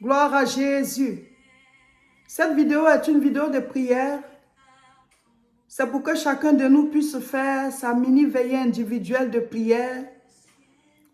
Gloire à Jésus. Cette vidéo est une vidéo de prière. C'est pour que chacun de nous puisse faire sa mini-veillée individuelle de prière.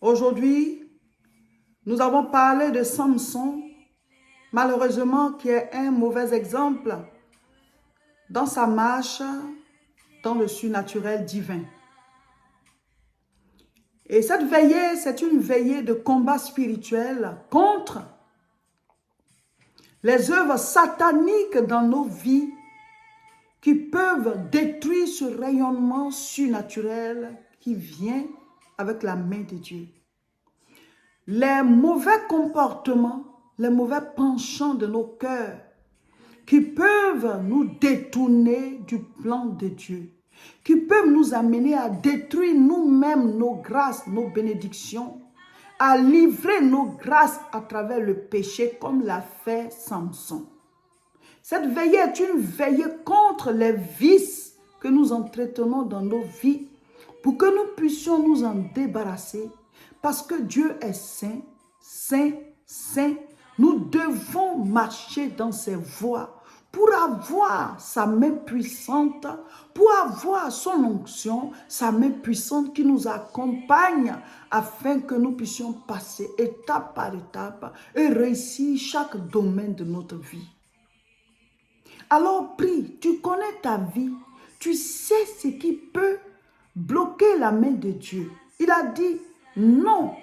Aujourd'hui, nous avons parlé de Samson, malheureusement qui est un mauvais exemple dans sa marche dans le surnaturel divin. Et cette veillée, c'est une veillée de combat spirituel contre les œuvres sataniques dans nos vies qui peuvent détruire ce rayonnement surnaturel qui vient avec la main de Dieu. Les mauvais comportements, les mauvais penchants de nos cœurs qui peuvent nous détourner du plan de Dieu, qui peuvent nous amener à détruire nous-mêmes nos grâces, nos bénédictions, à livrer nos grâces à travers le péché comme l'a fait Samson. Cette veillée est une veillée contre les vices que nous entretenons dans nos vies pour que nous puissions nous en débarrasser parce que Dieu est saint, saint, saint. Nous devons marcher dans ses voies pour avoir sa main puissante, pour avoir son onction, sa main puissante qui nous accompagne afin que nous puissions passer étape par étape et réussir chaque domaine de notre vie. Alors prie, tu connais ta vie, tu sais ce qui peut bloquer la main de Dieu. Il a dit, non,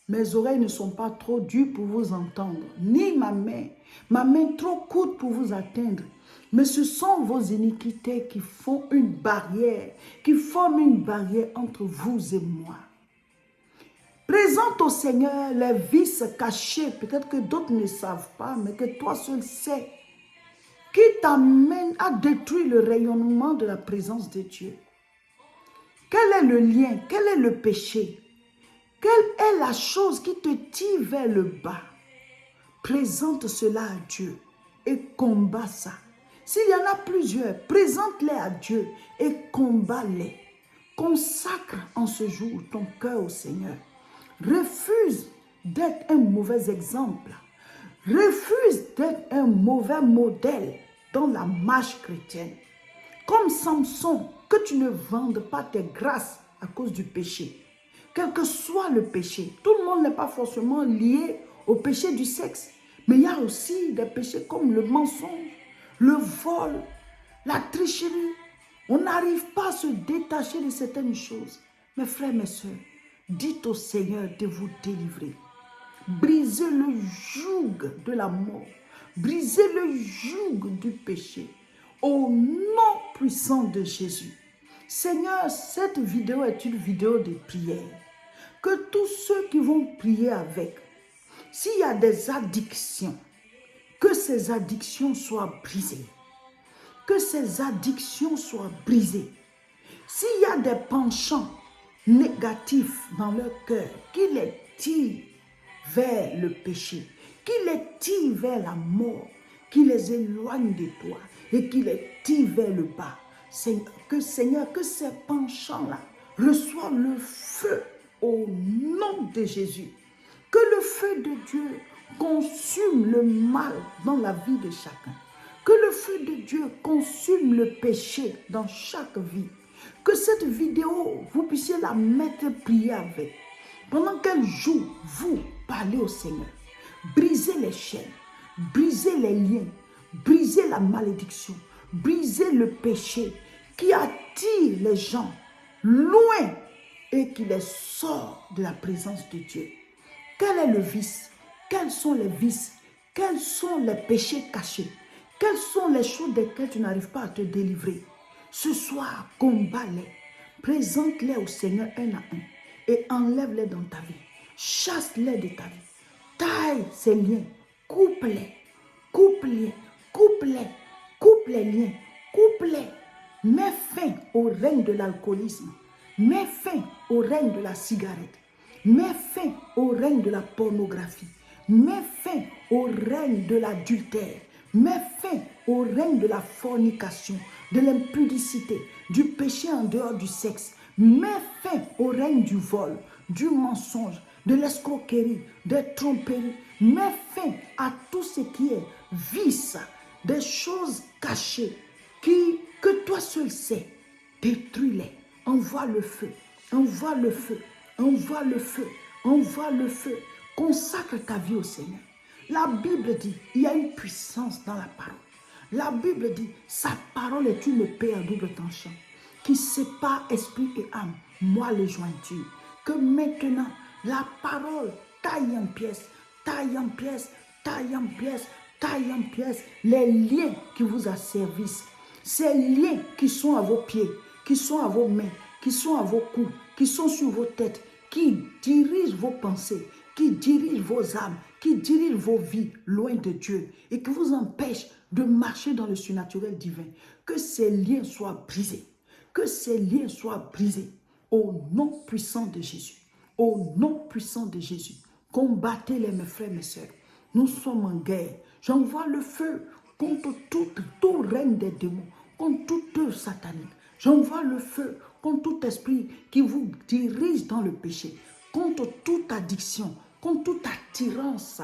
mes oreilles ne sont pas trop dures pour vous entendre, ni ma main trop courte pour vous atteindre. Mais ce sont vos iniquités qui font une barrière, qui forment une barrière entre vous et moi. Présente au Seigneur les vices cachés, peut-être que d'autres ne savent pas, mais que toi seul sais, qui t'amène à détruire le rayonnement de la présence de Dieu. Quel est le lien? Quel est le péché? Quelle est la chose qui te tire vers le bas? Présente cela à Dieu et combat ça. S'il y en a plusieurs, présente-les à Dieu et combat-les. Consacre en ce jour ton cœur au Seigneur. Refuse d'être un mauvais exemple. Refuse d'être un mauvais modèle dans la marche chrétienne. Comme Samson, que tu ne vendes pas tes grâces à cause du péché. Quel que soit le péché, tout le monde n'est pas forcément lié au péché du sexe. Mais il y a aussi des péchés comme le mensonge, le vol, la tricherie. On n'arrive pas à se détacher de certaines choses. Mes frères, mes sœurs, dites au Seigneur de vous délivrer. Brisez le joug de la mort. Brisez le joug du péché. Au nom puissant de Jésus. Seigneur, cette vidéo est une vidéo de prière. Que tous ceux qui vont prier avec, s'il y a des addictions, que ces addictions soient brisées. Que ces addictions soient brisées. S'il y a des penchants négatifs dans leur cœur, qui les tirent vers le péché, qui les tire vers la mort, qui les éloigne de toi et qui les tire vers le bas. Seigneur, que ces penchants-là reçoivent le feu au nom de Jésus. Que le feu de Dieu consume le mal dans la vie de chacun. Que le feu de Dieu consume le péché dans chaque vie. Que cette vidéo, vous puissiez la mettre prier avec. Pendant qu'elle joue, vous parlez au Seigneur. Brisez les chaînes, brisez les liens, brisez la malédiction, brisez le péché qui attire les gens loin et qui les sort de la présence de Dieu. Quel est le vice? Quels sont les vices? Quels sont les péchés cachés? Quelles sont les choses desquelles tu n'arrives pas à te délivrer? Ce soir, combat-les, présente-les au Seigneur un à un et enlève-les dans ta vie. Chasse-les de ta vie. Taille ces liens, coupe-les, coupe-les, coupe-les, coupe les liens, coupe-les. Mets fin au règne de l'alcoolisme. Mets fin au règne de la cigarette. Mets fin au règne de la pornographie. Mets fin au règne de l'adultère. Mets fin au règne de la fornication, de l'impudicité, du péché en dehors du sexe. Mets fin au règne du vol, du mensonge, de l'escroquerie, des tromperies. Mets fin à tout ce qui est vice, des choses cachées, que toi seul sais, détruis-les. Envoie le feu, envoie le feu, envoie le feu, envoie le feu. Consacre ta vie au Seigneur. La Bible dit, il y a une puissance dans la parole. La Bible dit, sa parole est une épée à double tranchant qui sépare esprit et âme, moi les jointures. Que maintenant, la parole taille en pièces, taille en pièces, taille en pièces, taille en pièces les liens qui vous asservissent. Ces liens qui sont à vos pieds, qui sont à vos mains, qui sont à vos coudes, qui sont sur vos têtes, qui dirigent vos pensées, qui dirigent vos âmes, qui dirigent vos vies loin de Dieu et qui vous empêchent de marcher dans le surnaturel divin. Que ces liens soient brisés. Que ces liens soient brisés. Au nom puissant de Jésus. Au nom puissant de Jésus. Combattez-les, mes frères, mes sœurs. Nous sommes en guerre. J'envoie le feu contre tout règne des démons, contre toute œuvre satanique. J'envoie le feu contre tout esprit qui vous dirige dans le péché, contre toute addiction, contre toute attirance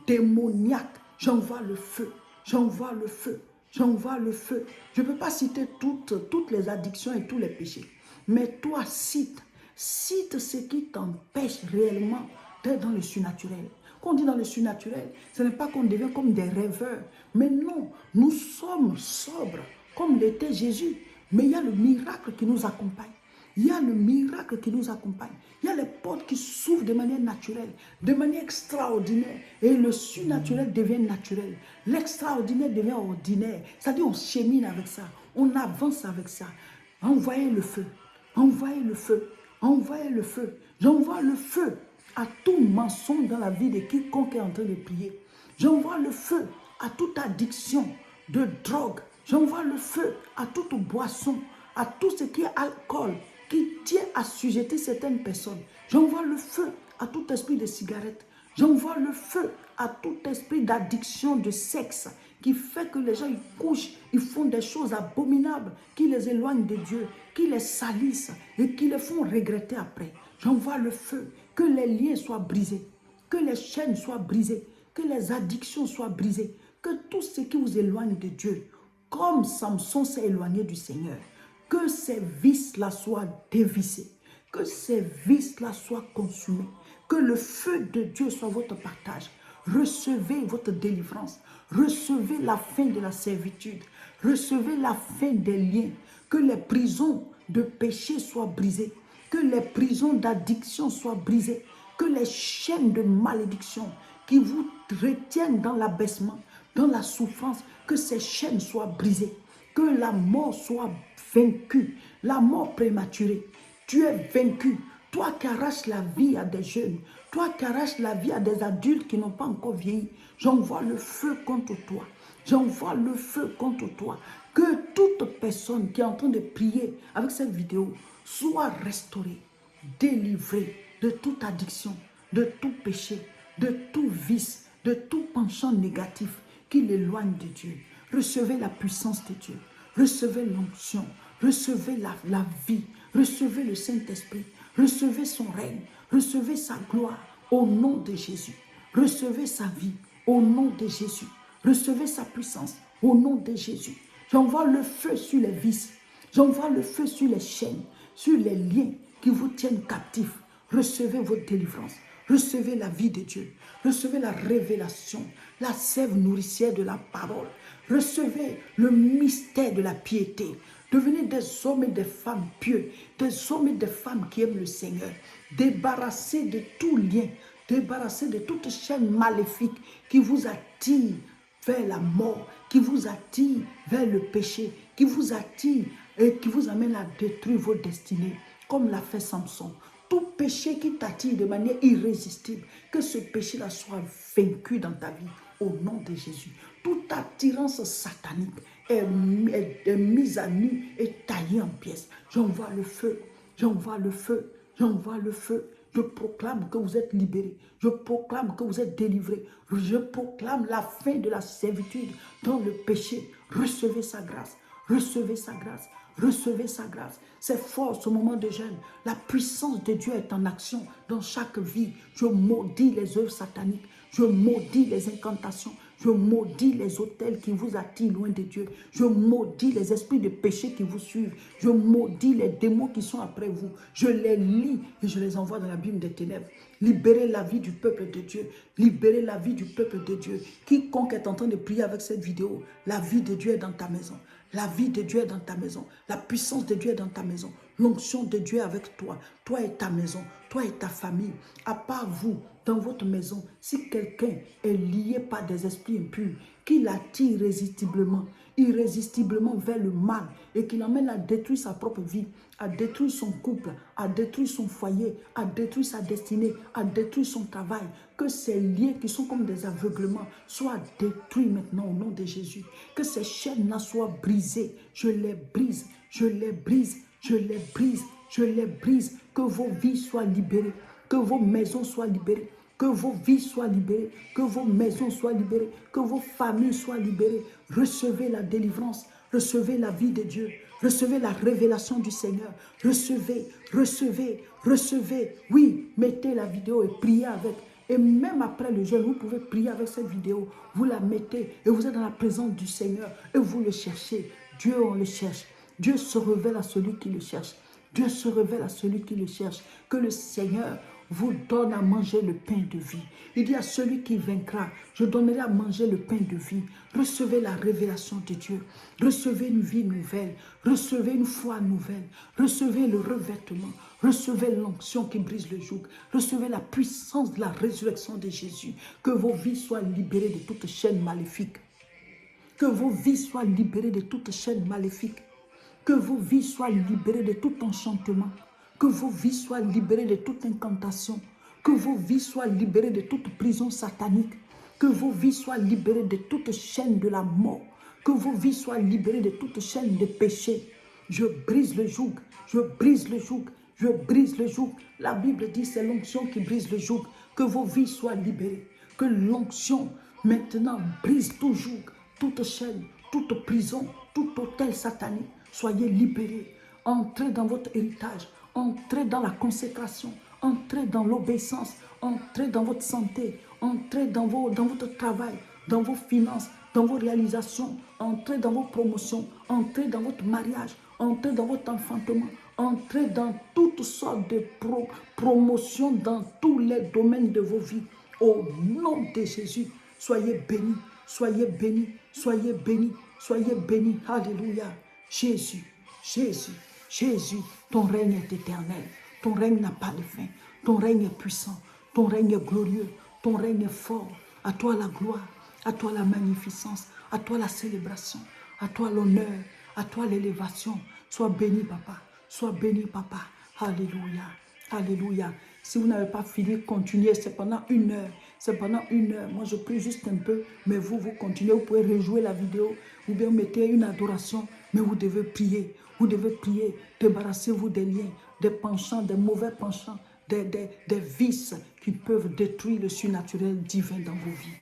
démoniaque. J'envoie le feu, j'envoie le feu, j'envoie le feu. Je ne peux pas citer toutes les addictions et tous les péchés, mais toi cite ce qui t'empêche réellement d'être dans le surnaturel. Quand on dit dans le surnaturel, ce n'est pas qu'on devient comme des rêveurs, mais non, nous sommes sobres, comme l'était Jésus. Mais il y a le miracle qui nous accompagne. Il y a le miracle qui nous accompagne. Il y a les portes qui s'ouvrent de manière naturelle, de manière extraordinaire. Et le surnaturel devient naturel. L'extraordinaire devient ordinaire. C'est-à-dire on chemine avec ça. On avance avec ça. Envoyez le feu. Envoyez le feu. Envoyez le feu. J'envoie le feu à tout mensonge dans la vie de quiconque est en train de prier. J'envoie le feu à toute addiction de drogue. J'envoie le feu à toute boisson, à tout ce qui est alcool, qui tient à assujetter certaines personnes. J'envoie le feu à tout esprit de cigarette. J'envoie le feu à tout esprit d'addiction de sexe qui fait que les gens ils couchent, ils font des choses abominables qui les éloignent de Dieu, qui les salissent et qui les font regretter après. J'envoie le feu, que les liens soient brisés, que les chaînes soient brisées, que les addictions soient brisées, que tout ce qui vous éloigne de Dieu, comme Samson s'est éloigné du Seigneur, que ces vices-là soient dévissés, que ces vices-là soient consumés, que le feu de Dieu soit votre partage. Recevez votre délivrance, recevez la fin de la servitude, recevez la fin des liens, que les prisons de péché soient brisées, que les prisons d'addiction soient brisées, que les chaînes de malédiction qui vous retiennent dans l'abaissement, dans la souffrance, que ces chaînes soient brisées, que la mort soit vaincue, la mort prématurée. Tu es vaincu. Toi qui arraches la vie à des jeunes, toi qui arraches la vie à des adultes qui n'ont pas encore vieilli, j'envoie le feu contre toi. J'envoie le feu contre toi. Que toute personne qui est en train de prier avec cette vidéo soit restaurée, délivrée de toute addiction, de tout péché, de tout vice, de tout penchant négatif qui l'éloigne de Dieu. Recevez la puissance de Dieu. Recevez l'onction. Recevez la vie. Recevez le Saint-Esprit. Recevez son règne. Recevez sa gloire au nom de Jésus. Recevez sa vie au nom de Jésus. Recevez sa puissance au nom de Jésus. J'envoie le feu sur les vices. J'envoie le feu sur les chaînes, sur les liens qui vous tiennent captifs. Recevez votre délivrance. Recevez la vie de Dieu. Recevez la révélation, la sève nourricière de la parole. Recevez le mystère de la piété. Devenez des hommes et des femmes pieux, des hommes et des femmes qui aiment le Seigneur. Débarrassez de tout lien, débarrassez de toute chaîne maléfique qui vous attire vers la mort, qui vous attire vers le péché, qui vous attire et qui vous amène à détruire vos destinées, comme l'a fait Samson. Tout péché qui t'attire de manière irrésistible, que ce péché-là soit vaincu dans ta vie, au nom de Jésus. Toute attirance satanique est mise à nu et taillée en pièces. J'envoie le feu, j'envoie le feu, j'envoie le feu. Je proclame que vous êtes libérés. Je proclame que vous êtes délivrés. Je proclame la fin de la servitude dans le péché. Recevez sa grâce, recevez sa grâce. Recevez sa grâce. C'est fort ce moment de jeûne. La puissance de Dieu est en action dans chaque vie. Je maudis les œuvres sataniques. Je maudis les incantations. Je maudis les autels qui vous attirent loin de Dieu. Je maudis les esprits de péché qui vous suivent. Je maudis les démons qui sont après vous. Je les lis et je les envoie dans l'abîme des ténèbres. Libérez la vie du peuple de Dieu. Libérez la vie du peuple de Dieu. Quiconque est en train de prier avec cette vidéo, la vie de Dieu est dans ta maison. La vie de Dieu est dans ta maison. La puissance de Dieu est dans ta maison. L'onction de Dieu est avec toi. Toi et ta maison. Toi et ta famille. À part vous, dans votre maison, si quelqu'un est lié par des esprits impurs, qui l'attire irrésistiblement vers le mal et qui l'emmène à détruire sa propre vie, à détruire son couple, à détruire son foyer, à détruire sa destinée, à détruire son travail, que ces liens qui sont comme des aveuglements soient détruits maintenant au nom de Jésus. Que ces chaînes-là soient brisées. Je les brise, je les brise, je les brise, je les brise. Que vos vies soient libérées, que vos maisons soient libérées, que vos vies soient libérées, que vos maisons soient libérées, que vos familles soient libérées. Recevez la délivrance, recevez la vie de Dieu, recevez la révélation du Seigneur. Recevez, recevez, recevez. Oui, mettez la vidéo et priez avec. Et même après le jeûne, vous pouvez prier avec cette vidéo. Vous la mettez et vous êtes dans la présence du Seigneur et vous le cherchez. Dieu, on le cherche. Dieu se révèle à celui qui le cherche. Dieu se révèle à celui qui le cherche. Que le Seigneur vous donne à manger le pain de vie. Il dit à celui qui vaincra, je donnerai à manger le pain de vie. Recevez la révélation de Dieu. Recevez une vie nouvelle. Recevez une foi nouvelle. Recevez le revêtement. Recevez l'onction qui brise le joug. Recevez la puissance de la résurrection de Jésus. Que vos vies soient libérées de toute chaîne maléfique. Que vos vies soient libérées de toute chaîne maléfique. Que vos vies soient libérées de tout enchantement. Que vos vies soient libérées de toute incantation. Que vos vies soient libérées de toute prison satanique. Que vos vies soient libérées de toute chaîne de la mort. Que vos vies soient libérées de toute chaîne de péché. Je brise le joug. Je brise le joug. Je brise le joug. La Bible dit c'est l'onction qui brise le joug. Que vos vies soient libérées. Que l'onction maintenant brise tout joug, toute chaîne, toute prison, tout hôtel satanique. Soyez libérés. Entrez dans votre héritage. Entrez dans la consécration. Entrez dans l'obéissance. Entrez dans votre santé. Entrez dans votre travail, dans vos finances, dans vos réalisations. Entrez dans vos promotions. Entrez dans votre mariage. Entrez dans votre enfantement. Entrez dans toutes sortes de promotions dans tous les domaines de vos vies. Au nom de Jésus, soyez bénis. Soyez bénis. Soyez bénis. Soyez bénis. Alléluia. Jésus, Jésus, Jésus, ton règne est éternel. Ton règne n'a pas de fin. Ton règne est puissant. Ton règne est glorieux. Ton règne est fort. À toi la gloire. À toi la magnificence. À toi la célébration. À toi l'honneur. À toi l'élévation. Sois béni, papa. Sois béni, papa. Alléluia. Alléluia. Si vous n'avez pas fini, continuez. C'est pendant 1 heure. C'est pendant 1 heure. Moi, je prie juste un peu. Mais vous continuez. Vous pouvez rejouer la vidéo. Ou bien mettez une adoration. Mais vous devez prier. Vous devez prier. Débarrassez-vous des liens, des penchants, des mauvais penchants, des vices qui peuvent détruire le surnaturel divin dans vos vies.